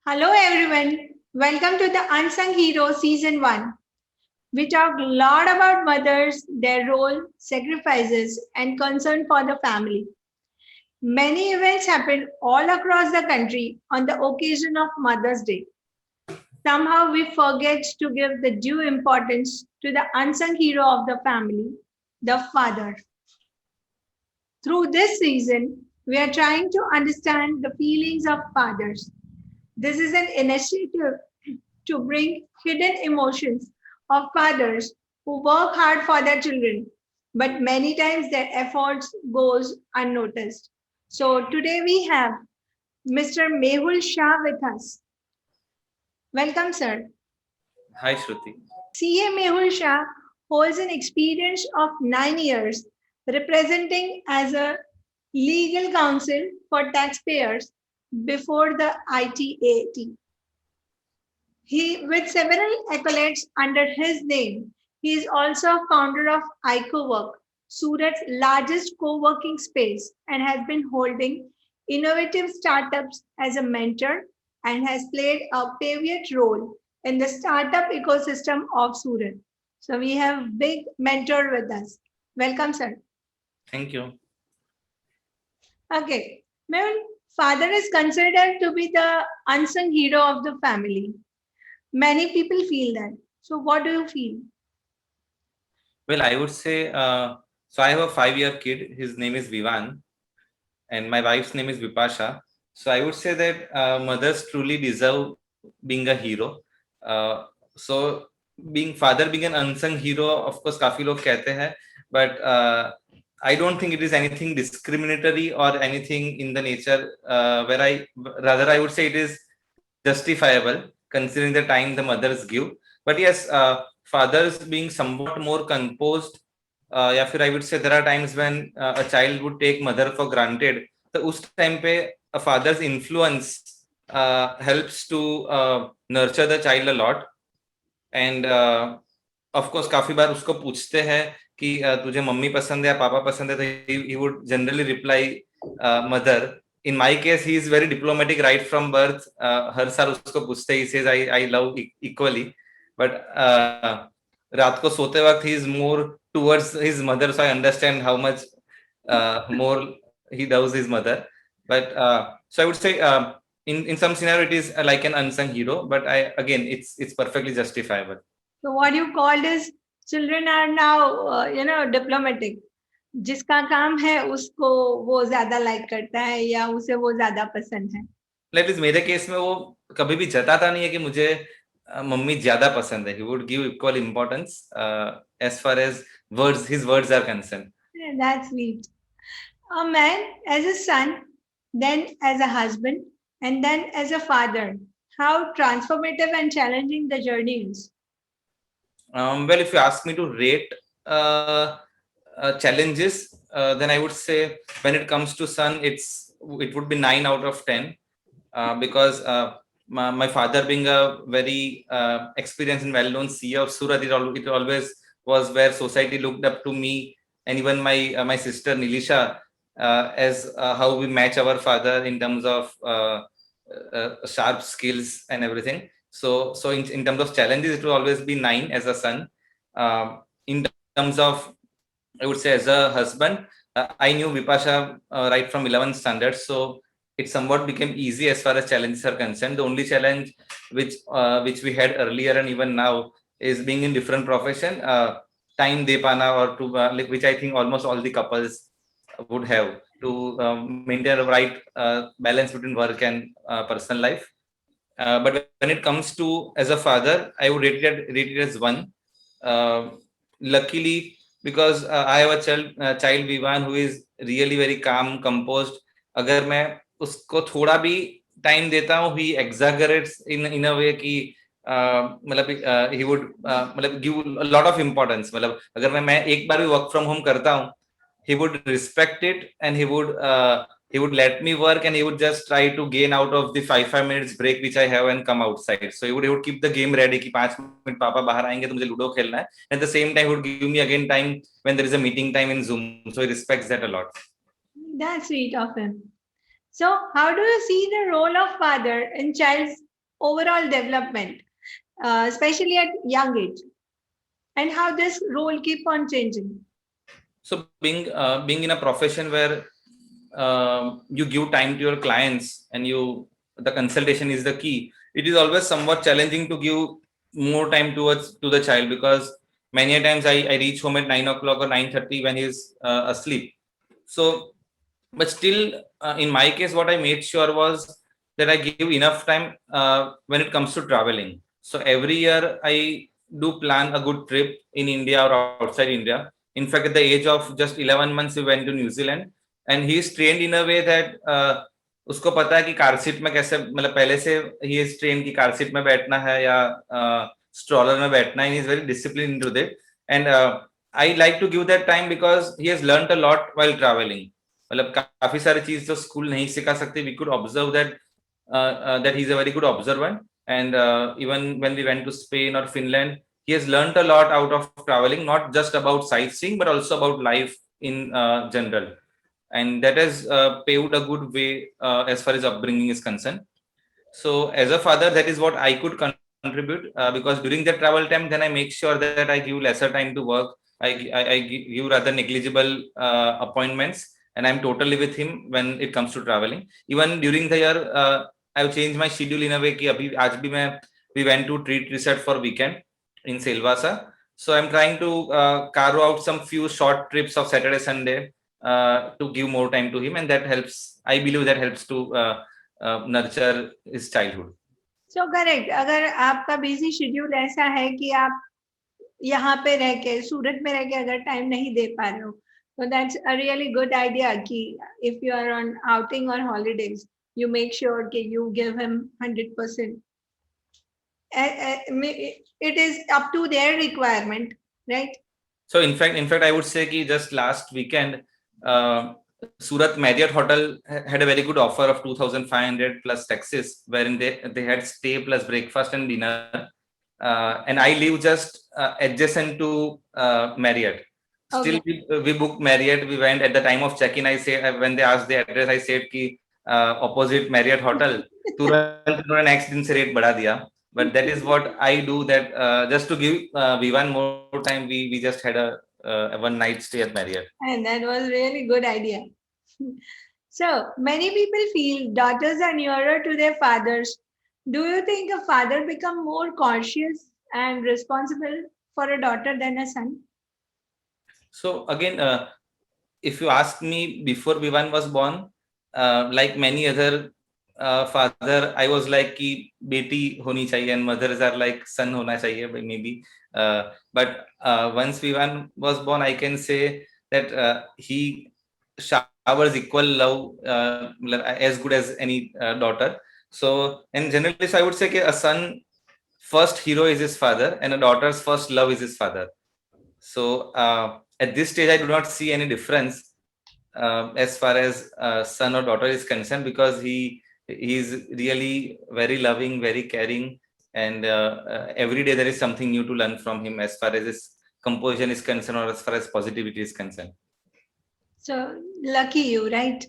Hello everyone. Welcome to the Unsung Hero Season 1. We talk a lot about mothers, their role, sacrifices, and concern for the family. Many events happen all across the country on the occasion of Mother's Day. Somehow we forget to give the due importance to the unsung hero of the family, the father. Through this season, we are trying to understand the feelings of fathers. This is an initiative to bring hidden emotions of fathers who work hard for their children, but many times their efforts goes unnoticed. So today we have Mr. Mehul Shah with us. Welcome, sir. Hi, Shruti. CA Mehul Shah holds an experience of 9 years representing as a legal counsel for taxpayers before the ITAT. He, with several accolades under his name, he is also founder of IcoWork, Surat's largest co-working space, and has been holding innovative startups as a mentor and has played a pivotal role in the startup ecosystem of Surat. So we have big mentor with us. Welcome, sir. Thank you. Okay, Mehul, father is considered to be the unsung hero of the family. Many people feel that. So, what do you feel? Well, I would say, so I have a 5-year kid. His name is Vivan, and my wife's name is Vipasha. So I would say that mothers truly deserve being a hero. So being an unsung hero, of course, काफी लोग कहते हैं, but I don't think it is anything discriminatory or anything in the nature where I would say it is justifiable considering the time the mothers give. But yes, fathers being somewhat more composed, या फिर I would say there are times when a child would take mother for granted. तो उस time पे a father's influence helps to nurture the child a lot. And of course काफी बार उसको पूछते हैं कि तुझे मम्मी पसंद है या पापा पसंद है, तो he would generally reply mother. In my case, he is very diplomatic right from birth. हर साल उसको पूछते, he says I love equally, but रात को सोते वक्त he is more towards his mother, so I understand how much more he loves his mother. But so I would say in some scenario it is like an unsung hero, but it's perfectly justifiable. So, what you called is children are now, diplomatic. जिसका काम है उसको वो ज्यादा like करता है या उसे वो ज्यादा पसंद है. एटलीस्ट मेरे केस में वो कभी भी जताता नहीं है कि मुझे मम्मी ज्यादा पसंद है. He would give equal importance as far as his words are concerned. Yeah, that's sweet. A man as a son, then as a husband, and then as a father. How transformative and challenging the journey is. Well, if you ask me to rate challenges, then I would say when it comes to son, it would be 9 out of 10, because my father being a very experienced and well-known CEO of Surat, it always was where society looked up to me, and even my sister Nilisha, as how we match our father in terms of sharp skills and everything. So in terms of challenges, it will always be 9 as a son. In terms of, I would say, as a husband, I knew Vipasha right from 11th standard, so it somewhat became easy as far as challenges are concerned. The only challenge which we had earlier and even now is being in different profession, time de pana, or to which I think almost all the couples would have to maintain a right balance between work and personal life. But when it comes to as a father, I would rate it as 1. Luckily, because I have a child Vivan who is really very calm, composed. अगर मैं उसको थोड़ा भी time देता हूँ, he exaggerates in a way कि मतलब he would मतलब give a lot of importance. मतलब अगर मैं एक बार भी work from home करता हूँ, he would respect it, and he would let me work, and he would just try to gain out of the 5 minutes break which I have and come outside. So he would keep the game ready कि 5 minute पापा बाहर आएंगे तो मुझे ludo खेलना है. At the same time, he would give me again time when there is a meeting time in Zoom. So he respects that a lot. That's sweet of him. So, how do you see the role of father in child's overall development, especially at young age, and how this role keep on changing? So being in a profession where you give time to your clients and the consultation is the key, it is always somewhat challenging to give more time to the child, because many a times I reach home at 9 o'clock or 9:30 when he's asleep. So but still, in my case, what I made sure was that I give enough time when it comes to traveling. So every year I do plan a good trip in India or outside India. In fact, at the age of just 11 months, we went to New Zealand, and he is trained in a way that उसको पता है कि car seat में कैसे, मतलब पहले से ही इज ट्रेन की कार सीट में बैठना है या स्ट्रॉलर में बैठना है. He is very discipline into that, and I like to give that time because he has learned a lot while travelling. मतलब काफी सारी चीज जो स्कूल नहीं सिखा सकते. We could observe that he is a very good observer, and even when we went to Spain or Finland, he has learned a lot out of traveling, not just about sightseeing but also about life in general, and that has paved a good way as far as upbringing is concerned. So as a father, that is what I could contribute, because during the travel time, then I make sure that I give lesser time to work. I give rather negligible appointments, and I'm totally with him when it comes to traveling. Even during the year, I've changed my schedule in a way कि अभी आज भी मैं we went to treat research for weekend in Silvassa. So I'm trying to carve out some few short trips of Saturday Sunday to give more time to him, and that helps. I believe that helps to nurture his childhood. So correct. अगर आपका busy schedule ऐसा है कि आप यहाँ पे रह के सूरत में रह के अगर टाइम नहीं दे पा रहे हो, so that's a really good idea कि if you are on outing or holidays, you make sure कि you give him 100%. It is up to their requirement, right? So in fact, I would say कि just last weekend, Surat Marriott Hotel had a very good offer of 2,500 plus taxes, wherein they had stay plus breakfast and dinner, and I live just adjacent to Marriott. Still, Okay. we booked Marriott. We went at the time of check-in. I said, when they asked the address, I said कि opposite Marriott Hotel. तुरंत उन्होंने next दिन से rate बढ़ा दिया. But that is what I do, that just to give Vivan more time, we just had a one night stay at Marriott. And that was really good idea. So many people feel daughters are nearer to their fathers. Do you think a father become more cautious and responsible for a daughter than a son? So again, if you ask me, before Vivan was born, like many other father, I was like कि बेटी होनी चाहिए, and mothers are like son होना चाहिए maybe. But once Vivan was born, I can say that he showers equal love, as good as any daughter. So and generally, so I would say कि a son first hero is his father, and a daughter's first love is his father. So at this stage, I do not see any difference as far as son or daughter is concerned, because he is really very loving, very caring, and every day there is something new to learn from him as far as his composition is concerned, or as far as positivity is concerned. So lucky you, right?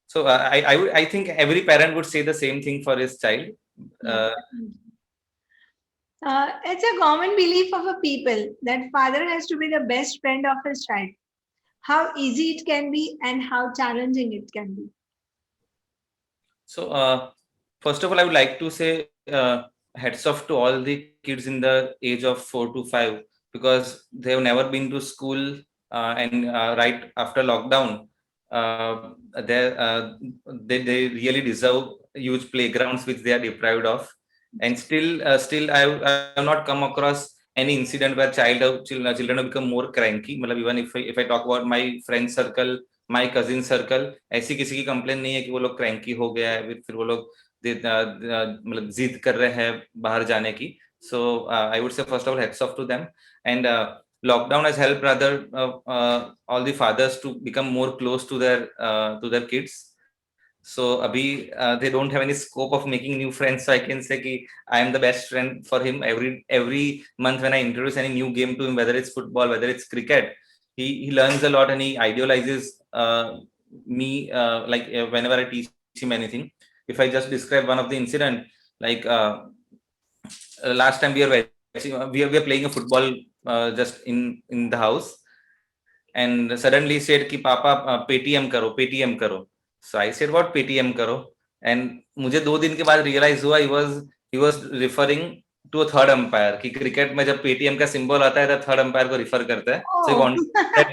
So I think every parent would say the same thing for his child. It's a common belief of a people that father has to be the best friend of his child. How easy it can be and how challenging it can be. So first of all, I would like to say hats off to all the kids in the age of 4 to 5, because they have never been to school, and right after lockdown, they really deserve huge playgrounds which they are deprived of. And still I have not come across any incident where children have become more cranky. मतलब even if I talk about my friend circle, my cousin circle, ऐसी किसी की complain नहीं है कि वो लोग cranky हो गया है, फिर वो लोग मतलब जिद कर रहे हैं बाहर जाने की. So I would say first of all, hats off to them. And lockdown has helped rather all the fathers to become more close to their kids. So abhi they don't have any scope of making new friends. So I can say ki I am the best friend for him. Every month when I introduce any new game to him, whether it's football, whether it's cricket, he learns a lot, and he idealizes me, like whenever I teach him anything. If I just describe one of the incident, like last time we are playing a football just in the house, and suddenly said कि पापा Paytm करो. So I said what Paytm करो, and मुझे 2 दिन के बाद realise हुआ he was referring to a third umpire कि क्रिकेट में जब पेटीएम का सिंबल आता है तो थर्ड अंपायर को रिफर करता है. So he wanted that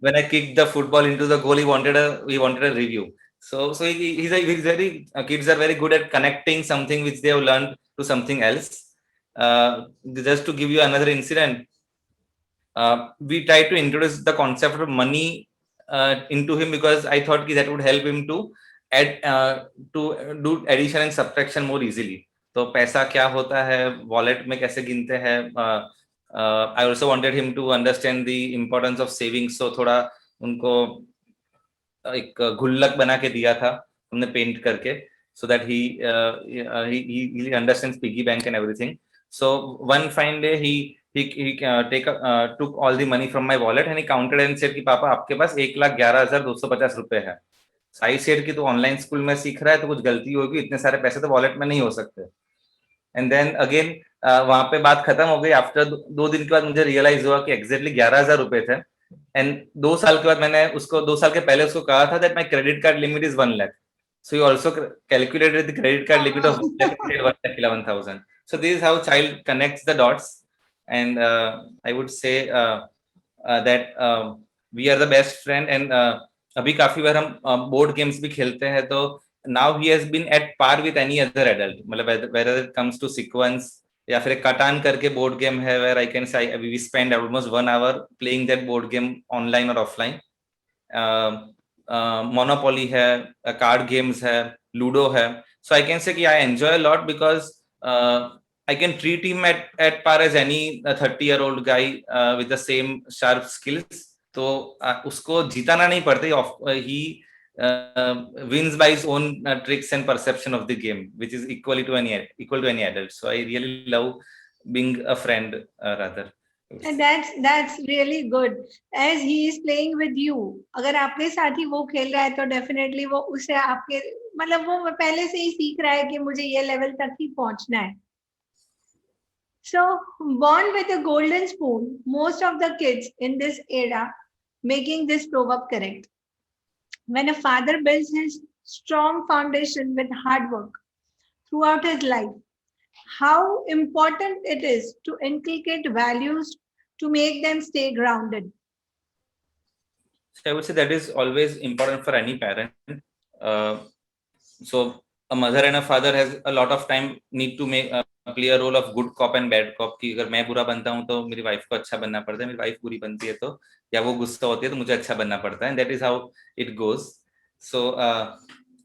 when I kicked the football into the goal, he wanted a review. So he's very kids are very good at connecting something which they have learned to something else. Just to give you another incident, we tried to introduce the concept of money into him because I thought that would help him to add to do addition and subtraction more easily. तो पैसा क्या होता है, wallet में कैसे गिनते हैं. I also wanted him to understand the importance of savings. तो थोड़ा उनको एक गुल्लक बना के दिया था हमने पेंट करके, so that he understands piggy bank and everything. So one fine day he took all the money from my wallet and he counted and said कि पापा आपके पास 1,11,250 रुपए है. आई सेड कि तू ऑनलाइन स्कूल में सीख रहा है तो कुछ गलती होगी, इतने सारे पैसे तो वॉलेट में नहीं हो सकते. एंड देन अगेन वहां पे बात खत्म हो गई. आफ्टर 2 दिन के बाद मुझे रियलाइज हुआ कि एग्जैक्टली 11,000 रुपए थे. एंड 2 साल के बाद मैंने उसको 2 साल के पहले उसको कहा था that my credit card limit is 1 lakh. So he also calculated the credit card limit of 1,11,000. So this is how child connects the dots, and I would say that we are the best friend. And अभी काफी बार हम board games भी खेलते हैं, तो now he has been at par with any other adult. मतलब whether it comes to sequence या फिर कटान करके बोर्ड गेम है where I can say we spend almost 1 hour playing that board game online or offline. Monopoly है, card games है, ludo है. So I can say कि I enjoy a lot because I can treat him at par as any 30-year-old guy with the same sharp skills. तो उसको जिताना नहीं पड़ता. He wins by his own tricks and perception of the game, which is equal to any adult. So I really love being a friend rather. And that's really good. As he is playing with you, अगर आपके साथ ही वो खेल रहा है तो definitely वो उसे आपके मतलब वो पहले से ही सीख रहा है कि मुझे ये लेवल तक ही पहुंचना है. So born with a golden spoon, most of the kids in this era making this proverb correct. When a father builds his strong foundation with hard work throughout his life, how important it is to inculcate values to make them stay grounded. So I would say that is always important for any parent. So a mother and a father has a lot of time need to make play a role of good cop and bad cop. कि अगर मैं बुरा बनता हूँ तो मेरी wife को अच्छा बनना पड़ता है, मेरी वाइफ बुरी बनती है तो या वो गुस्सा होती है तो मुझे अच्छा बनना पड़ता है. And that is how it goes. So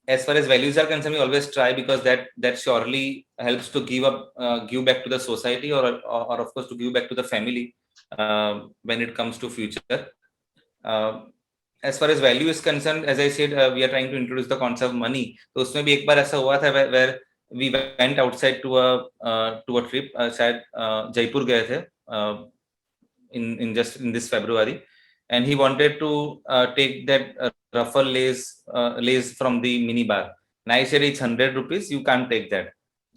as far as values are concerned, we always try because that surely helps to give back to the society or of course to give back to the family when it comes to future. As far as value is concerned, as I said, we are trying to introduce the concept of money. तो उसमें भी एक बार ऐसा हुआ था where we went outside to a trip. शायद जयपुर गए थे in this February, and he wanted to take that ruffle lace from the mini bar. And I said it's 100 rupees, you can't take that.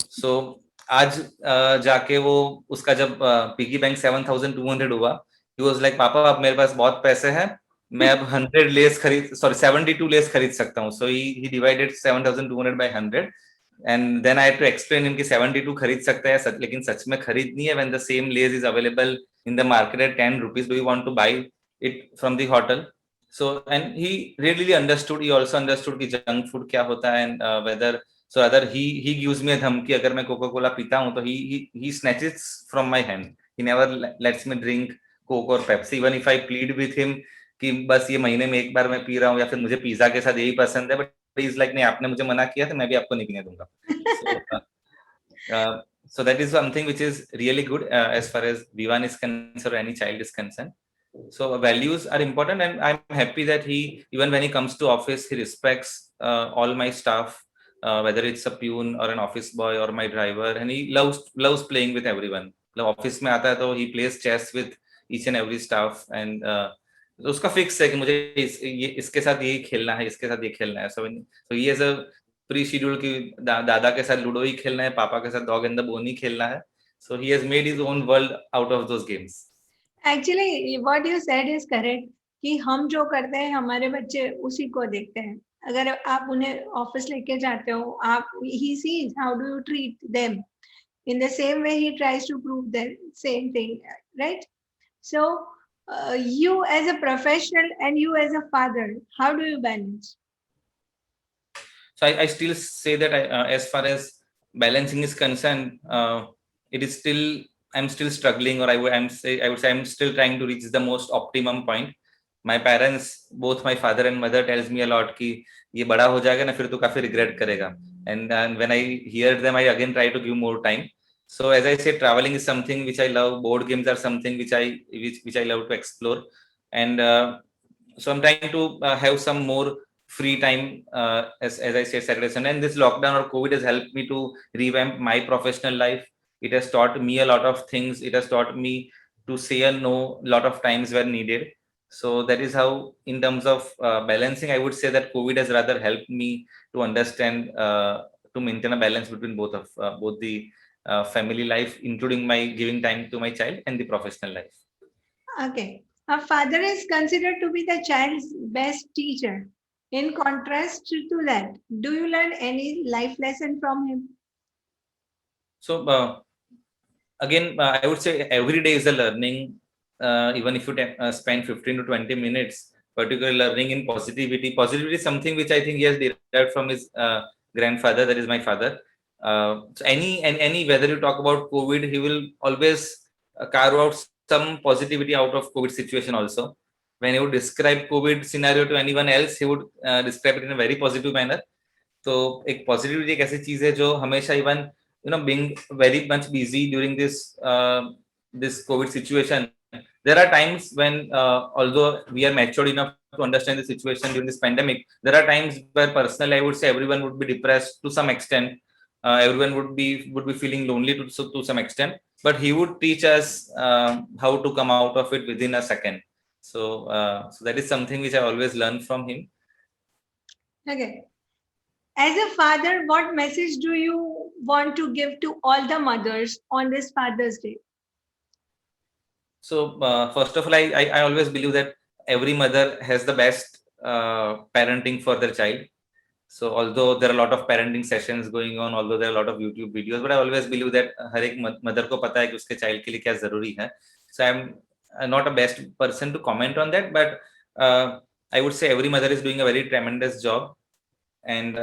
So आज जाके वो उसका जब piggy bank 7,200 हुआ, he was like पापा अब मेरे पास बहुत पैसे हैं, मैं अब 72 लेस खरीद सकता हूँ. So he divided 7,200 by 100, and then I had to explain him कि 72 खरीद सकता है लेकिन सच में खरीद नहीं है. When the same lace is available in the market at 10 rupees, do you want to buy it from the hotel? So and he really understood. He also understood कि junk food क्या होता है, and whether so rather he gives me a धमकी अगर मैं Coca Cola पीता हूँ तो he snatches from my hand. He never lets me drink Coke or Pepsi, even if I plead with him कि बस ये महीने में एक बार मैं पी रहा हूँ या फिर मुझे पिज्जा के साथ यही पसंद है, बट इज लाइक नहीं आपने मुझे मना किया तो मैं भी आपको नहीं पीने दूंगा. So that is something which is really good as far as Vivan is concerned or any child is concerned. So values are important, and I'm happy that he, even when he comes to office, he respects all my staff, whether it's a peon or an office boy or my driver, and he loves playing with everyone. मतलब office में आता है तो he plays chess with each and every staff, and तो उसका fix है कि मुझे इसके साथ यही खेलना है, इसके साथ ये खेलना है. So he has a pre schedule की दादा के साथ लूडो ही खेलना है, पापा के साथ डॉग एंड द बोन ही खेलना है. So he has made his own world out of those games. Actually, what you said is correct कि हम जो करते हैं हमारे बच्चे उसी को देखते हैं. अगर आप उन्हें ऑफिस लेके जाते हो, आप he sees how do you treat them. In the same way, he tries to prove the same thing, right? So, you as a professional and you as a father, how do you balance? So I still say that as far as balancing is concerned, it is still, I'm still struggling, or I would say I'm still trying to reach the most optimum point. My parents, both my father and mother, tells me a lot कि ये बड़ा हो जाएगा ना फिर तो काफी regret करेगा. And when I hear them, I again try to give more time. So as I say, traveling is something which I love. Board games are something which I love to explore. And so I'm trying to have some more free time, as I said, Saturday, Sunday. And this lockdown or COVID has helped me to revamp my professional life. It has taught me a lot of things. It has taught me to say a no a lot of times when needed. So that is how, in terms of balancing, I would say that COVID has rather helped me to understand, to maintain a balance between both the family life, including my giving time to my child, and the professional life. Okay. A father is considered to be the child's best teacher. In contrast to that, do you learn any life lesson from him? So again, I would say every day is a learning. Even if you spend 15 to 20 minutes, particularly learning in positivity. Positivity is something which I think he has derived from his grandfather, that is my father. So any whether you talk about COVID, he will always carve out some positivity out of COVID situation also. When he would describe COVID scenario to anyone else, he would describe it in a very positive manner. तो एक positivity एक ऐसी चीज है जो हमेशा, even being very much busy during this COVID situation, there are times when, although we are matured enough to understand the situation during this pandemic, there are times where personally I would say everyone would be depressed to some extent. Everyone would be feeling lonely to some extent, but he would teach us how to come out of it within a second. So that is something which I always learn from him. Okay. As a father, what message do you want to give to all the mothers on this Father's Day? So first of all, I always believe that every mother has the best parenting for their child. So although there are a lot of parenting sessions going on, although there are a lot of YouTube videos, but I always believe that हर एक mother को पता है कि उसके child के लिए क्या जरूरी है. So I'm not a best person to comment on that, but I would say every mother is doing a very tremendous job, and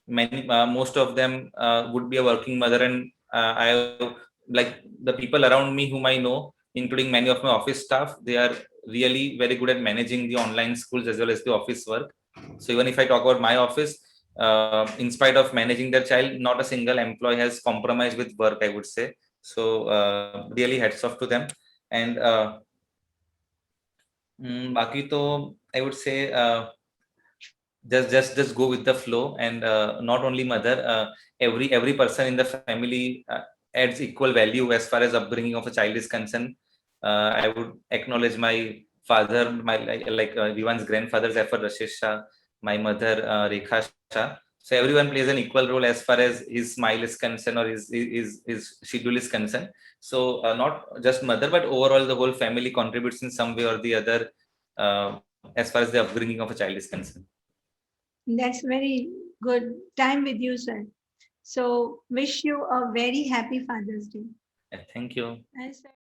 most of them would be a working mother, and I like the people around me whom I know, including many of my office staff, they are really very good at managing the online schools as well as the office work. So even if I talk about my office, in spite of managing their child, not a single employee has compromised with work, I would say. So really hats off to them. And baki to I would say just go with the flow, and not only mother, every person in the family adds equal value as far as upbringing of a child is concerned. I would acknowledge my father, my Vivan's grandfather Zafar Rashid Shah, my mother Rekha Shah. So everyone plays an equal role as far as his smile is concerned, or his schedule is concerned. So not just mother, but overall the whole family contributes in some way or the other, as far as the upbringing of a child is concerned. That's very good time with you, sir. So wish you a very happy Father's Day. Thank you. Yes, sir.